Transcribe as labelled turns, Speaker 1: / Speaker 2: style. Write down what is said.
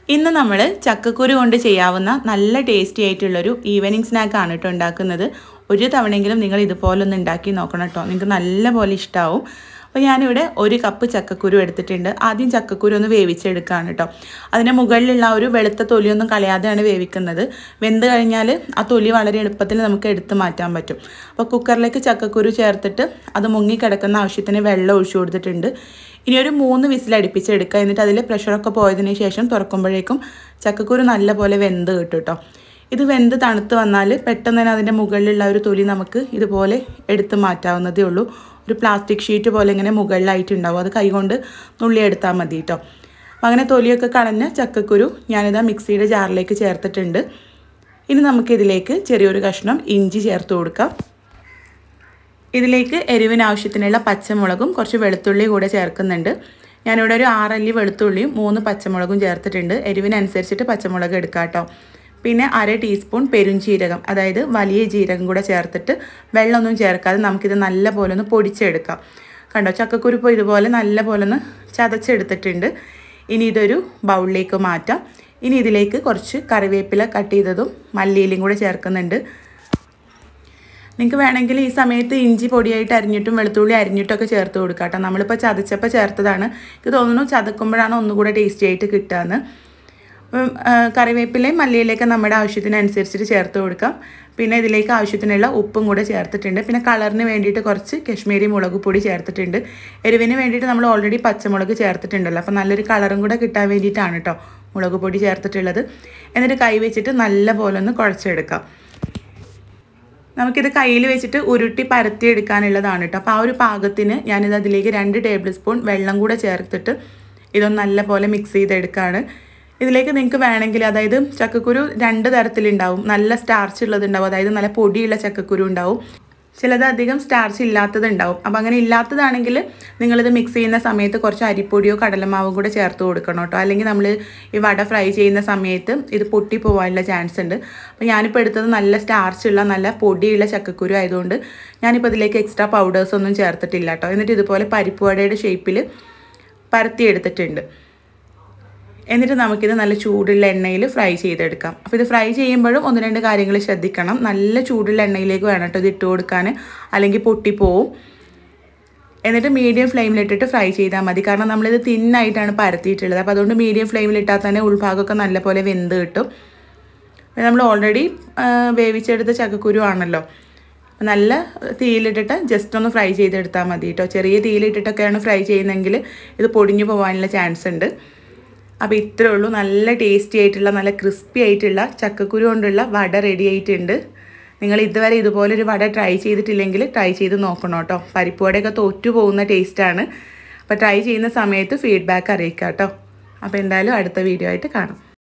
Speaker 1: ഇന്ന് നമ്മൾ ചക്കക്കുരു കൊണ്ട് ചെയ്യാവുന്ന നല്ല ടേസ്റ്റി ആയിട്ടുള്ളൊരു ഈവനിങ് സ്നാക്കാണ് കേട്ടോ ഉണ്ടാക്കുന്നത്. ഒരു തവണയെങ്കിലും നിങ്ങൾ ഇതുപോലൊന്ന് ഉണ്ടാക്കി നോക്കണം കേട്ടോ, നിങ്ങൾക്ക് നല്ലപോലെ ഇഷ്ടമാവും. അപ്പോൾ ഞാനിവിടെ 1 കപ്പ് ചക്കക്കുരു എടുത്തിട്ടുണ്ട്. ആദ്യം ചക്കക്കുരു ഒന്ന് വേവിച്ചെടുക്കുകയാണ് കേട്ടോ. അതിൻ്റെ മുകളിലുള്ള ഒരു വെളുത്ത തൊലിയൊന്നും കളയാതെയാണ് വേവിക്കുന്നത്. വെന്ത് കഴിഞ്ഞാൽ ആ തൊലി വളരെ എളുപ്പത്തിൽ നമുക്ക് എടുത്ത് മാറ്റാൻ പറ്റും. അപ്പോൾ കുക്കറിലേക്ക് ചക്കക്കുരു ചേർത്തിട്ട് അത് മുങ്ങിക്കിടക്കുന്ന ആവശ്യത്തിന് വെള്ളം ഒഴിച്ചു കൊടുത്തിട്ടുണ്ട്. ഇനി ഒരു 3 വിസിൽ അടുപ്പിച്ചെടുക്കുക. എന്നിട്ട് അതിൽ പ്രഷറൊക്കെ പോയതിന് ശേഷം തുറക്കുമ്പോഴേക്കും ചക്കക്കുരു നല്ലപോലെ വെന്ത് കിട്ടും കേട്ടോ. ഇത് വെന്ത് തണുത്ത് വന്നാൽ പെട്ടെന്ന് തന്നെ അതിൻ്റെ മുകളിലുള്ള ഒരു തൊലി നമുക്ക് ഇതുപോലെ എടുത്ത് മാറ്റാവുന്നതേ ഉള്ളൂ. ഒരു പ്ലാസ്റ്റിക് ഷീറ്റ് പോലെ ഇങ്ങനെ മുകളിലായിട്ടുണ്ടാവും, അത് കൈകൊണ്ട് നുള്ളിയെടുത്താൽ മതി കേട്ടോ. അപ്പം അങ്ങനെ തൊലിയൊക്കെ കളഞ്ഞ ചക്കക്കുരു ഞാനിതാ മിക്സിയുടെ ജാറിലേക്ക് ചേർത്തിട്ടുണ്ട്. ഇനി നമുക്കിതിലേക്ക് ചെറിയൊരു കഷ്ണം ഇഞ്ചി ചേർത്ത് കൊടുക്കാം. ഇതിലേക്ക് എരിവിന് ആവശ്യത്തിനുള്ള പച്ചമുളകും കുറച്ച് വെളുത്തുള്ളി കൂടെ ചേർക്കുന്നുണ്ട്. ഞാനിവിടെ ഒരു 6 അല്ലി വെളുത്തുള്ളിയും 3 പച്ചമുളകും ചേർത്തിട്ടുണ്ട്. എരിവിനനുസരിച്ചിട്ട് പച്ചമുളക് എടുക്കാം കേട്ടോ. പിന്നെ 1/2 ടീസ്പൂൺ പെരുംജീരകം, അതായത് വലിയ ജീരകം കൂടെ ചേർത്തിട്ട് വെള്ളമൊന്നും ചേർക്കാതെ നമുക്കിത് നല്ല പോലെ ഒന്ന് പൊടിച്ചെടുക്കാം. കണ്ടോ, ചക്കക്കുരു ഇപ്പോൾ ഇതുപോലെ നല്ല പോലെ ഒന്ന് ചതച്ചെടുത്തിട്ടുണ്ട്. ഇനി ഇതൊരു ബൗളിലേക്ക് മാറ്റാം. ഇനി ഇതിലേക്ക് കുറച്ച് കറിവേപ്പില കട്ട് ചെയ്തതും മല്ലിയിലയും കൂടെ ചേർക്കുന്നുണ്ട്. നിങ്ങൾക്ക് വേണമെങ്കിൽ ഈ സമയത്ത് ഇഞ്ചി പൊടിയായിട്ട് അരിഞ്ഞിട്ടും വെളുത്തുള്ളി അരിഞ്ഞിട്ടൊക്കെ ചേർത്ത് കൊടുക്കാം കേട്ടോ. നമ്മളിപ്പോൾ ചതച്ചപ്പോൾ ചേർത്തതാണ്. എനിക്ക് തോന്നുന്നു ചതക്കുമ്പോഴാണ് ഒന്നുകൂടെ ടേസ്റ്റി ആയിട്ട് കിട്ടുകയെന്ന്. കറിവേപ്പിലയും മല്ലിയിലയൊക്കെ നമ്മുടെ ആവശ്യത്തിനനുസരിച്ചിട്ട് ചേർത്ത് കൊടുക്കാം. പിന്നെ ഇതിലേക്ക് ആവശ്യത്തിനുള്ള ഉപ്പും കൂടെ ചേർത്തിട്ടുണ്ട്. പിന്നെ കളറിന് വേണ്ടിയിട്ട് കുറച്ച് കശ്മീരി മുളക് പൊടി ചേർത്തിട്ടുണ്ട്. എരിവിന് വേണ്ടിയിട്ട് നമ്മൾ ഓൾറെഡി പച്ചമുളക് ചേർത്തിട്ടുണ്ടല്ലോ, അപ്പോൾ നല്ലൊരു കളറും കൂടെ കിട്ടാൻ വേണ്ടിയിട്ടാണ് കേട്ടോ മുളക് പൊടി ചേർത്തിട്ടുള്ളത്. എന്നിട്ട് കൈ വെച്ചിട്ട് നല്ല പോലെ ഒന്ന് കുഴച്ചെടുക്കാം. നമുക്കിത് കയ്യിൽ വെച്ചിട്ട് ഉരുട്ടി പരത്തിയെടുക്കാനുള്ളതാണ് കേട്ടോ. അപ്പോൾ ആ ഒരു പാകത്തിന് ഞാനിത് അതിലേക്ക് 2 ടേബിൾ സ്പൂൺ വെള്ളം കൂടെ ചേർത്തിട്ട് ഇതൊന്ന് നല്ല പോലെ മിക്സ് ചെയ്തെടുക്കുകയാണ്. ഇതിലേക്ക് നിങ്ങൾക്ക് വേണമെങ്കിൽ, അതായത് ചക്കക്കുരു 2 തരത്തിലുണ്ടാവും. നല്ല സ്റ്റാർച്ച് ഉള്ളതുണ്ടാവും, അതായത് നല്ല പൊടിയുള്ള ചക്കക്കുരു ഉണ്ടാവും. ചിലത് അധികം സ്റ്റാർച്ച് ഇല്ലാത്തതുണ്ടാവും. അപ്പോൾ അങ്ങനെ ഇല്ലാത്തതാണെങ്കിൽ നിങ്ങളിത് മിക്സ് ചെയ്യുന്ന സമയത്ത് കുറച്ച് അരിപ്പൊടിയോ കടലമാവും കൂടെ ചേർത്ത് കൊടുക്കണം കേട്ടോ. അല്ലെങ്കിൽ നമ്മൾ ഈ വട ഫ്രൈ ചെയ്യുന്ന സമയത്ത് ഇത് പൊട്ടിപ്പോവാനുള്ള ചാൻസ് ഉണ്ട്. അപ്പോൾ ഞാനിപ്പോൾ എടുത്തത് നല്ല സ്റ്റാർച്ചുള്ള നല്ല പൊടിയുള്ള ചക്കക്കുരു ആയതുകൊണ്ട് ഞാനിപ്പോൾ ഇതിലേക്ക് എക്സ്ട്രാ പൗഡേഴ്സ് ഒന്നും ചേർത്തിട്ടില്ല കേട്ടോ. എന്നിട്ട് ഇതുപോലെ പരിപ്പ് വടയുടെ ഷേപ്പിൽ പരത്തിയെടുത്തിട്ടുണ്ട്. എന്നിട്ട് നമുക്കിത് നല്ല ചൂടുള്ള എണ്ണയിൽ ഫ്രൈ ചെയ്തെടുക്കാം. അപ്പോൾ ഇത് ഫ്രൈ ചെയ്യുമ്പോഴും 1-2 കാര്യങ്ങൾ ശ്രദ്ധിക്കണം. നല്ല ചൂടുള്ള എണ്ണയിലേക്ക് വേണം കേട്ടോ ഇത് ഇട്ട് കൊടുക്കാൻ, അല്ലെങ്കിൽ പൊട്ടിപ്പോവും. എന്നിട്ട് മീഡിയം ഫ്ലെയിമിലിട്ടിട്ട് ഫ്രൈ ചെയ്താൽ മതി. കാരണം നമ്മളിത് തിന്നായിട്ടാണ് പരത്തിയിട്ടുള്ളത്. അപ്പോൾ അതുകൊണ്ട് മീഡിയം ഫ്ലെയിമിലിട്ടാൽ തന്നെ ഉൾഭാഗമൊക്കെ നല്ലപോലെ വെന്ത് കിട്ടും. നമ്മൾ ഓൾറെഡി വേവിച്ചെടുത്ത ചക്കക്കുരു ആണല്ലോ, നല്ല തീയിലിട്ടിട്ട് ജസ്റ്റ് ഒന്ന് ഫ്രൈ ചെയ്തെടുത്താൽ മതി കേട്ടോ. ചെറിയ തീയിലിട്ടിട്ടൊക്കെയാണ് ഫ്രൈ ചെയ്യുന്നതെങ്കിൽ ഇത് പൊടിഞ്ഞു പോകാനുള്ള ചാൻസ് ഉണ്ട്. അപ്പോൾ ഇത്രേ ഉള്ളൂ. നല്ല ടേസ്റ്റി ആയിട്ടുള്ള നല്ല ക്രിസ്പി ആയിട്ടുള്ള ചക്കക്കുരു കൊണ്ടുള്ള വട റെഡി ആയിട്ടുണ്ട്. നിങ്ങൾ ഇതുവരെ ഇതുപോലൊരു വട ട്രൈ ചെയ്തിട്ടില്ലെങ്കിൽ ട്രൈ ചെയ്ത് നോക്കണം കേട്ടോ. പരിപ്പ് വടയൊക്കെ തോറ്റു പോകുന്ന ടേസ്റ്റാണ്. അപ്പോൾ ട്രൈ ചെയ്യുന്ന സമയത്ത് ഫീഡ്ബാക്ക് അറിയിക്കാം കേട്ടോ. അപ്പോൾ എന്തായാലും അടുത്ത വീഡിയോ ആയിട്ട് കാണാം.